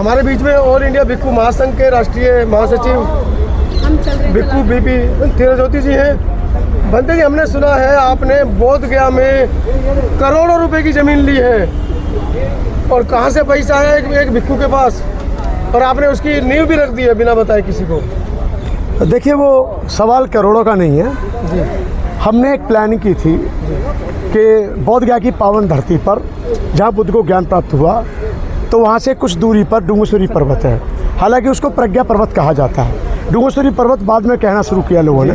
हमारे बीच में all India भिक्खु महासंघ के राष्ट्रीय महासचिव भिक्खु बीपी थिराज्योति जी हैं। बंदे जी, हमने सुना है आपने बोध गया में करोड़ों रुपए की ज़मीन ली है, और कहाँ से पैसा है एक भिक्खु के पास, और आपने उसकी नींव भी रख दी है बिना बताए किसी को। देखिए, वो सवाल करोड़ों का नहीं है जी। हमने एक प्लानिंग की थी कि बोध गया की पावन धरती पर जहाँ बुद्ध को ज्ञान प्राप्त हुआ, तो वहाँ से कुछ दूरी पर डूंगरसुरी पर्वत है। हालांकि उसको प्रज्ञा पर्वत कहा जाता है। डूंगरसुरी पर्वत बाद में कहना शुरू किया लोगों ने,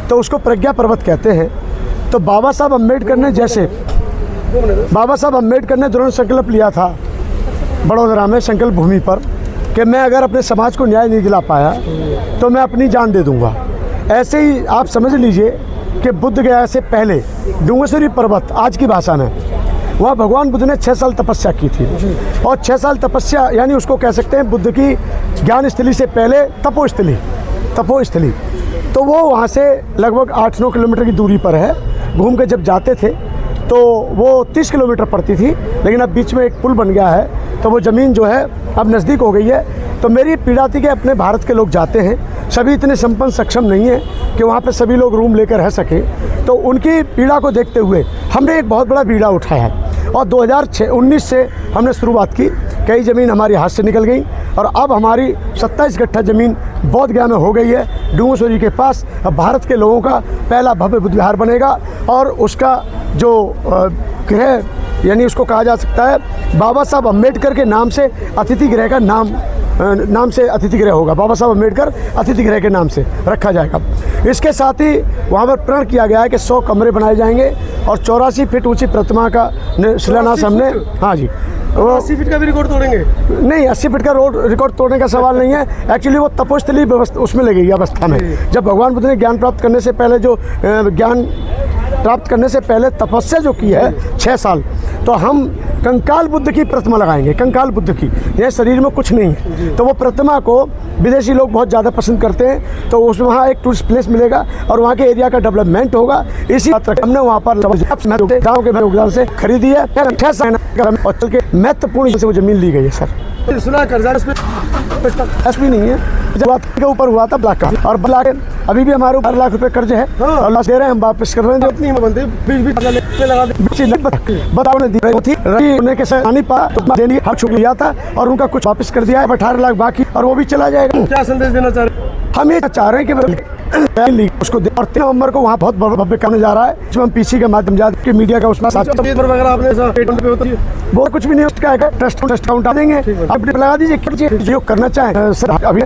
तो उसको प्रज्ञा पर्वत कहते हैं। तो बाबा साहब अम्बेडकर ने दृढ़ संकल्प लिया था बड़ौदरा में संकल्प भूमि पर कि मैं अगर अपने समाज को न्याय नहीं दिला पाया तो मैं अपनी जान दे दूंगा। ऐसे ही आप समझ लीजिए कि बुद्ध गया से पहले डूंगरसुरी पर्वत, आज की भाषा में, वहाँ भगवान बुद्ध ने 6 साल तपस्या की थी। और 6 साल तपस्या यानी उसको कह सकते हैं बुद्ध की ज्ञान स्थली से पहले तपोस्थली। तो वो वहाँ से लगभग 8-9 किलोमीटर की दूरी पर है। घूम के जब जाते थे तो वो 30 किलोमीटर पड़ती थी, लेकिन अब बीच में एक पुल बन गया है, तो वो ज़मीन जो है अब नज़दीक हो गई है। तो मेरी पीड़ा थी कि अपने भारत के लोग जाते हैं, सभी इतने संपन्न सक्षम नहीं हैं कि वहाँ पे सभी लोग रूम लेकर रह सकें। तो उनकी पीड़ा को देखते हुए हमने एक बहुत बड़ा बीड़ा उठाया, और 2019 से हमने शुरुआत की। कई ज़मीन हमारी हाथ से निकल गई, और अब हमारी 27 गट्ठा ज़मीन बोध गया में हो गई है, डूंगरसुरी के पास। अब भारत के लोगों का पहला भव्य बुद्ध विहार बनेगा, और उसका जो गृह, यानी उसको कहा जा सकता है बाबा साहब अम्बेडकर के नाम से अतिथि गृह का नाम से अतिथि गृह होगा। बाबा साहब अम्बेडकर अतिथि गृह के नाम से रखा जाएगा। इसके साथ ही वहाँ पर प्रण किया गया है कि 100 कमरे बनाए जाएंगे, और 84 फीट ऊंची प्रतिमा का शिलान्यास हमने, हाँ जी, वो 80 फीट का भी रिकॉर्ड तोड़ेंगे? नहीं, 80 फीट का रिकॉर्ड तोड़ने का सवाल नहीं है। एक्चुअली वो तपोस्थली व्यवस्था उसमें लगी अवस्था में, जब भगवान बुद्ध ने ज्ञान प्राप्त करने से पहले तपस्या जो की है 6 साल, तो हम कंकाल बुद्ध की प्रतिमा लगाएंगे। कंकाल बुद्ध की, यह शरीर में कुछ नहीं है। तो वो प्रतिमा को विदेशी लोग बहुत ज़्यादा पसंद करते हैं, तो उसमें वहाँ एक टूरिस्ट प्लेस मिलेगा, और वहाँ के एरिया का डेवलपमेंट होगा। इसी बात हमने वहाँ पर गाँव के योगदान से खरीदी है, और चल के महत्वपूर्ण से वो ज़मीन ली गई है। सर, सुना कर्जा भी नहीं है, जब बात के ऊपर हुआ था ब्लैक का, और ब्लैक अभी भी हमारे ऊपर 8 लाख रुपए कर्ज है, और लास्ट दे रहे हैं, हम वापस कर रहे हैं। अपनी बनते बताओ ने दी थी होने के नहीं पा तो देने हक छूट लिया था, और उनका कुछ वापस कर दिया है। 18 लाख बाकी, और वो भी चला जाएगा। क्या संदेश देना चाह रहे? हम ये चाह रहे हैं कि उसको, और 3 नवंबर को वहाँ बहुत भव्य करने जा रहा है, जिसमें हम पीसी के माध्यम से मीडिया का उसमें वो कुछ भी नहीं, उसका ट्रस्ट अकाउंट आ देंगे, आप लगा दीजिए जो करना चाहें सर। अभी